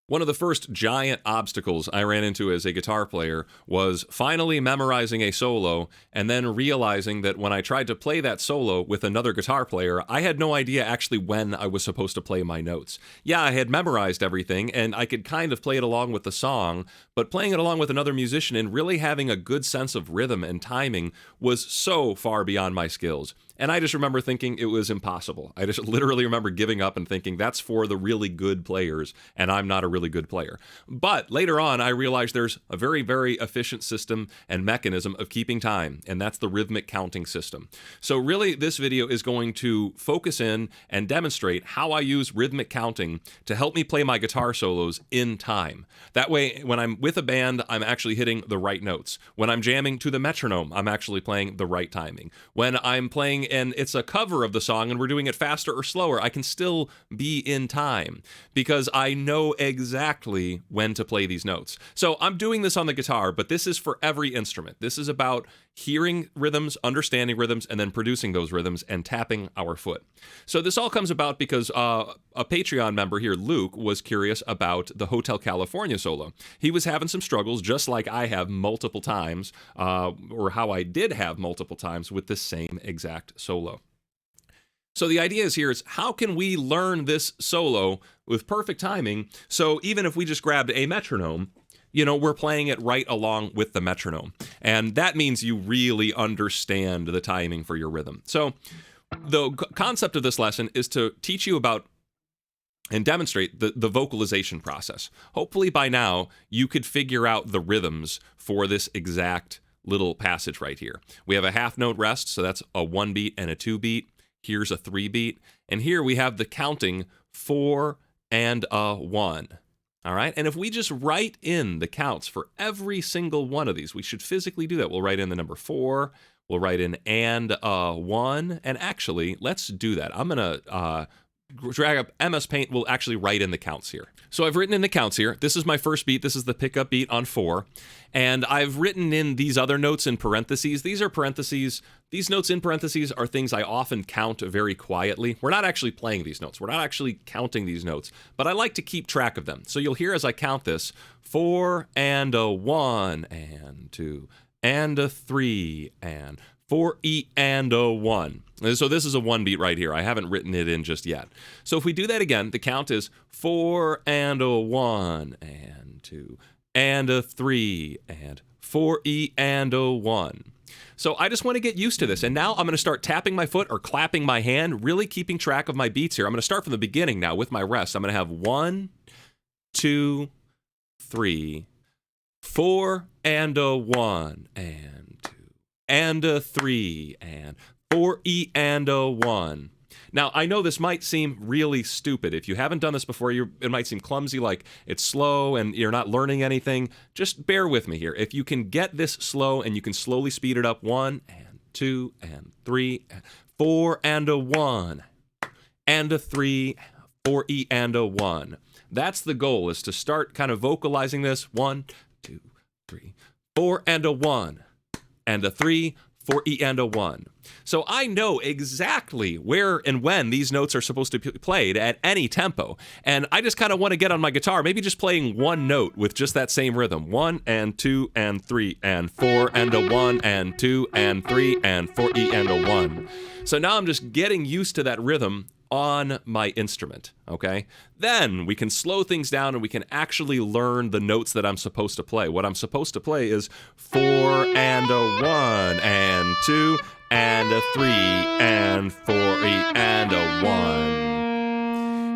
One of the first giant obstacles I ran into as a guitar player was finally memorizing a solo and then realizing that when I tried to play that solo with another guitar player, I had no idea actually when I was supposed to play my notes. Yeah, I had memorized everything and I could kind of play it along with the song, but playing it along with another musician and really having a good sense of rhythm and timing was so far beyond my skills. And I just remember thinking it was impossible. I just literally remember giving up and thinking that's for the really good players, and I'm not a really good player. But later on, I realized there's a very, very efficient system and mechanism of keeping time, and that's the rhythmic counting system. So really, this video is going to focus in and demonstrate how I use rhythmic counting to help me play my guitar solos in time. That way, when I'm with a band, I'm actually hitting the right notes. When I'm jamming to the metronome, I'm actually playing the right timing. When I'm playing and it's a cover of the song and we're doing it faster or slower, I can still be in time because I know exactly when to play these notes. So I'm doing this on the guitar, but this is for every instrument. This is about hearing rhythms, understanding rhythms, and then producing those rhythms and tapping our foot. So this all comes about because a Patreon member here, Luke, was curious about the Hotel California solo. He was having some struggles, just like I have multiple times, or how I did have multiple times with the same exact solo. So the idea is here is how can we learn this solo with perfect timing? So even if we just grabbed a metronome, you know, we're playing it right along with the metronome. And that means you really understand the timing for your rhythm. So the concept of this lesson is to teach you about and demonstrate the vocalization process. Hopefully by now you could figure out the rhythms for this exact little passage right here. We have a half note rest, so that's a 1 beat and a 2 beat. Here's a 3 beat. And here we have the counting 4 and a 1. All right, and if we just write in the counts for every single one of these, we should physically do that. We'll write in the number 4, we'll write in and 1, and actually, let's do that. I'm gonna drag up MS Paint, we'll actually write in the counts here. So I've written in the counts here. This is my first beat, this is the pickup beat on 4, and I've written in these other notes in parentheses. These are parentheses. These notes in parentheses are things I often count very quietly. We're not actually playing these notes. We're not actually counting these notes, but I like to keep track of them. So you'll hear as I count this, 4 and a 1 and 2 and a 3 and 4 E and a 1. So this is a 1 beat right here. I haven't written it in just yet. So if we do that again, the count is 4 and a 1 and 2 and a 3 and 4 E and a 1. So I just want to get used to this. And now I'm going to start tapping my foot or clapping my hand, really keeping track of my beats here. I'm going to start from the beginning now with my rest. I'm going to have 1, 2, 3, 4 and a 1 and 2 and a 3 and 4 E and a 1. Now, I know this might seem really stupid. If you haven't done this before, it might seem clumsy, like it's slow and you're not learning anything. Just bear with me here. If you can get this slow and you can slowly speed it up, 1 and 2 and 3 and 4 and a 1 and a 3, 4 E and a 1. That's the goal, is to start kind of vocalizing this. 1, 2, 3, 4 and a 1 and a 3, 4 E and a 1. So I know exactly where and when these notes are supposed to be played at any tempo. And I just kind of want to get on my guitar, maybe just playing one note with just that same rhythm. 1 and 2 and 3 and 4 and a 1 and 2 and 3 and 4 E and a 1. So now I'm just getting used to that rhythm on my instrument, okay? Then we can slow things down and we can actually learn the notes that I'm supposed to play. What I'm supposed to play is 4 and a 1 and 2 and a 3 and 4 E and a 1.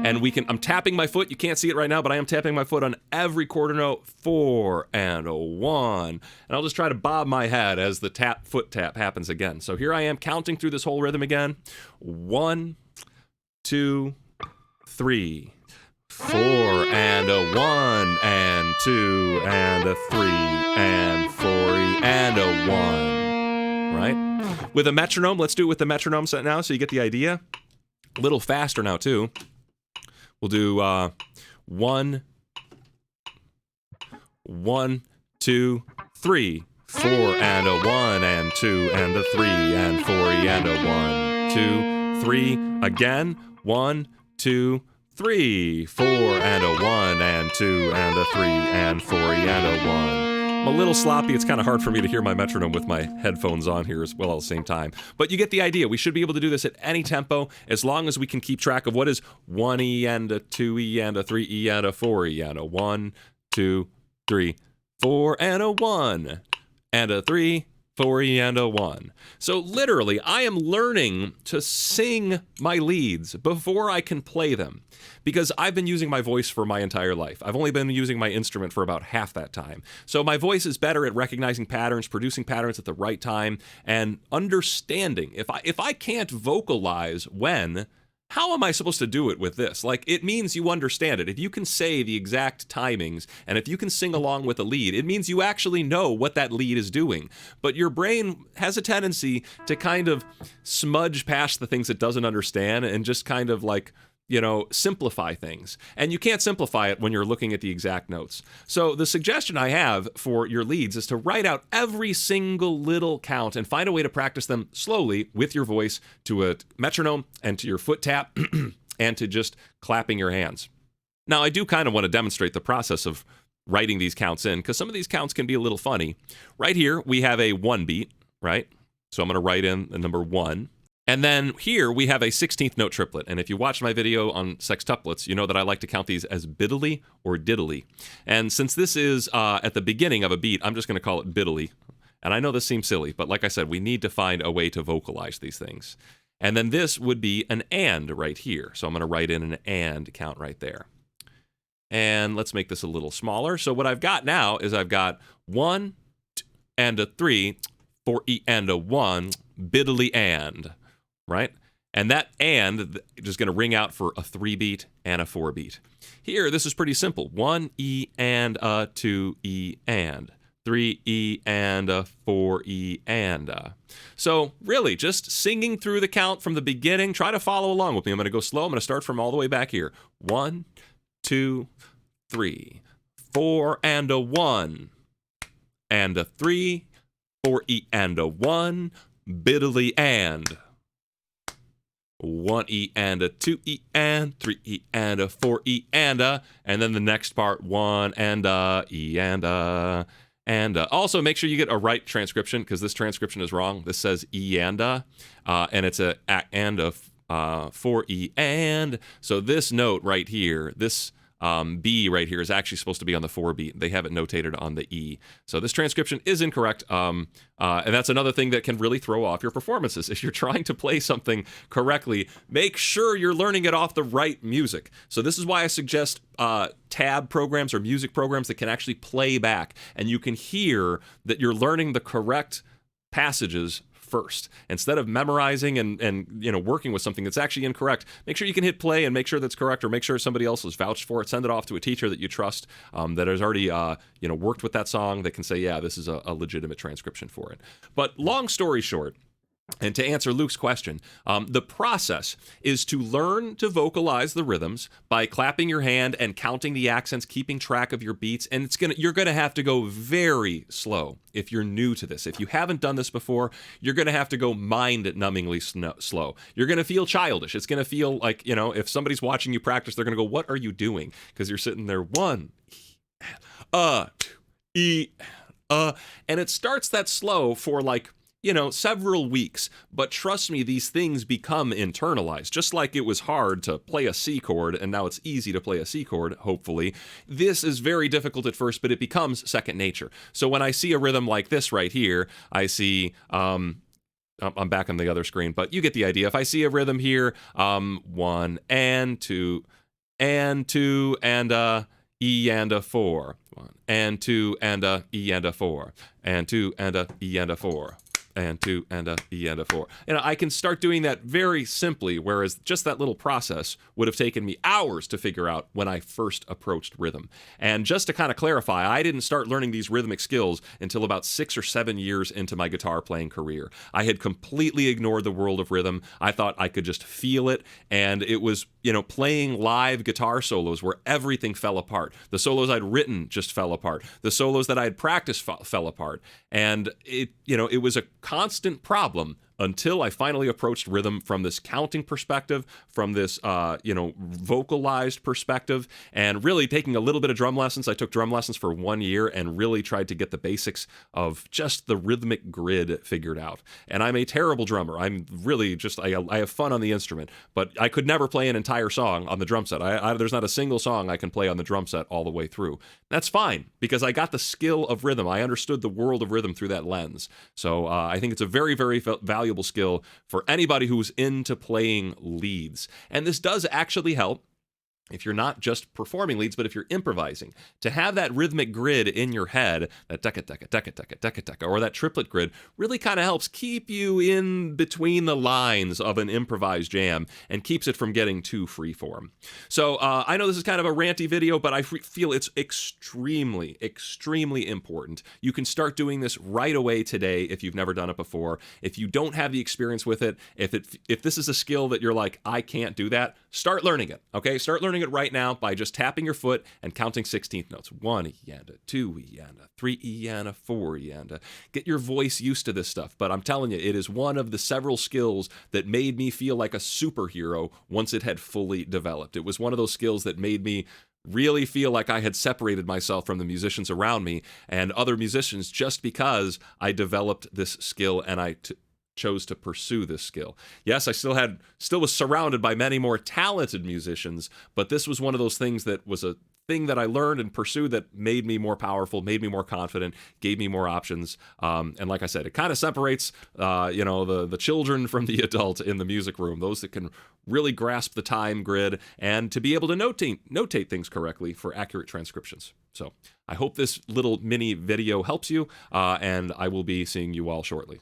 And I'm tapping my foot. You can't see it right now, but I am tapping my foot on every quarter note. 4 and a 1. And I'll just try to bob my head as the foot tap happens again. So here I am counting through this whole rhythm again. 1, 2, 3, 4 and a 1 and 2 and a 3 and 4 E and a 1. Right? With a metronome, let's do it with the metronome set now so you get the idea. A little faster now too. We'll do 1, 1, 2, 3, 4 and a 1 and 2 and a 3 and 4 E and a 1, 2, 3 again. 1, 2, 3, 4, and a 1, and 2, and a 3, and 4, and a 1. I'm a little sloppy. It's kind of hard for me to hear my metronome with my headphones on here as well at the same time. But you get the idea. We should be able to do this at any tempo as long as we can keep track of what is 1E and a 2E and a 3E and a 4E and a 1, 2, 3, 4, and a 1, and a 3, 4E and a 1. So literally, I am learning to sing my leads before I can play them, because I've been using my voice for my entire life. I've only been using my instrument for about half that time. So my voice is better at recognizing patterns, producing patterns at the right time, and understanding. If I can't vocalize when, how am I supposed to do it with this? Like, it means you understand it. If you can say the exact timings, and if you can sing along with a lead, it means you actually know what that lead is doing. But your brain has a tendency to kind of smudge past the things it doesn't understand and just kind of like, simplify things. And you can't simplify it when you're looking at the exact notes. So the suggestion I have for your leads is to write out every single little count and find a way to practice them slowly with your voice to a metronome and to your foot tap and to just clapping your hands. Now, I do kind of want to demonstrate the process of writing these counts in, because some of these counts can be a little funny. Right here, we have a 1 beat, right? So I'm going to write in the number 1. And then here we have a 16th note triplet. And if you watched my video on sextuplets, you know that I like to count these as biddly or diddly. And since this is at the beginning of a beat, I'm just going to call it biddly. And I know this seems silly, but like I said, we need to find a way to vocalize these things. And then this would be an and right here. So I'm going to write in an and count right there. And let's make this a little smaller. So what I've got now is I've got 1 and a 3, 4E and a 1, biddly and. Right? And that and is just going to ring out for a 3 beat and a 4 beat. Here, this is pretty simple. 1E and a 2E and 3E and a 4E and a. So really, just singing through the count from the beginning. Try to follow along with me. I'm going to go slow. I'm going to start from all the way back here. 1, 2, 3, 4 and a 1 and a 3, 4E and a 1, biddly and. 1E and a 2E and 3E and a 4E and a, and then the next part 1 and a E and a. And also make sure you get a right transcription, because this transcription is wrong. This says E and a, and it's a and a 4E and. So this note right here, this B right here is actually supposed to be on the 4 beat. They have it notated on the E. So this transcription is incorrect. And that's another thing that can really throw off your performances. If you're trying to play something correctly, make sure you're learning it off the right music. So this is why I suggest tab programs or music programs that can actually play back. And you can hear that you're learning the correct passages first, instead of memorizing and working with something that's actually incorrect. Make sure you can hit play and make sure that's correct, or make sure somebody else has vouched for it. Send it off to a teacher that you trust, that has already worked with that song, that can say, yeah, this is a legitimate transcription for it. But long story short, and to answer Luke's question, the process is to learn to vocalize the rhythms by clapping your hand and counting the accents, keeping track of your beats, and you're gonna have to go very slow if you're new to this. If you haven't done this before, you're gonna have to go mind-numbingly slow. You're gonna feel childish. It's gonna feel like, if somebody's watching you practice, they're gonna go, "What are you doing?" Because you're sitting there, 1, E, and it starts that slow for several weeks, but trust me, these things become internalized. Just like it was hard to play a C chord, and now it's easy to play a C chord, hopefully. This is very difficult at first, but it becomes second nature. So when I see a rhythm like this right here, I see, I'm back on the other screen, but you get the idea. If I see a rhythm here, 1 and 2 and 2 and a E and a 4, 1 and 2 and a E and a 4, and 2 and a E and a 4. And 2 and a E and a 4. I can start doing that very simply, whereas just that little process would have taken me hours to figure out when I first approached rhythm. And just to kind of clarify, I didn't start learning these rhythmic skills until about 6 or 7 years into my guitar playing career. I had completely ignored the world of rhythm. I thought I could just feel it, and it was, playing live guitar solos where everything fell apart. The solos I'd written just fell apart. The solos that I had practiced fell apart. And it was a constant problem until I finally approached rhythm from this counting perspective, from this, vocalized perspective, and really taking a little bit of drum lessons. I took drum lessons for 1 year and really tried to get the basics of just the rhythmic grid figured out. And I'm a terrible drummer. I'm really just, I have fun on the instrument, but I could never play an entire song on the drum set. There's not a single song I can play on the drum set all the way through. That's fine, because I got the skill of rhythm. I understood the world of rhythm through that lens. So I think it's a very, very valuable skill for anybody who's into playing leads. And this does actually help if you're not just performing leads, but if you're improvising, to have that rhythmic grid in your head, that tekka tekka tekka tekka tekka tekka, or that triplet grid, really kind of helps keep you in between the lines of an improvised jam and keeps it from getting too freeform. So I know this is kind of a ranty video, but I feel it's extremely, extremely important. You can start doing this right away today if you've never done it before. If you don't have the experience with it, if this is a skill that you're like, I can't do that, start learning it, okay? Start learning it right now by just tapping your foot and counting 16th notes. 1 ianda, 2 ianda, 3 ianda, 4 ianda. Get your voice used to this stuff, but I'm telling you, it is one of the several skills that made me feel like a superhero once it had fully developed. It was one of those skills that made me really feel like I had separated myself from the musicians around me and other musicians just because I developed this skill and I chose to pursue this skill. Yes, I still was surrounded by many more talented musicians, but this was one of those things that was a thing that I learned and pursued that made me more powerful, made me more confident, gave me more options. And like I said, it kind of separates, the children from the adult in the music room, those that can really grasp the time grid and to be able to notate things correctly for accurate transcriptions. So I hope this little mini video helps you, and I will be seeing you all shortly.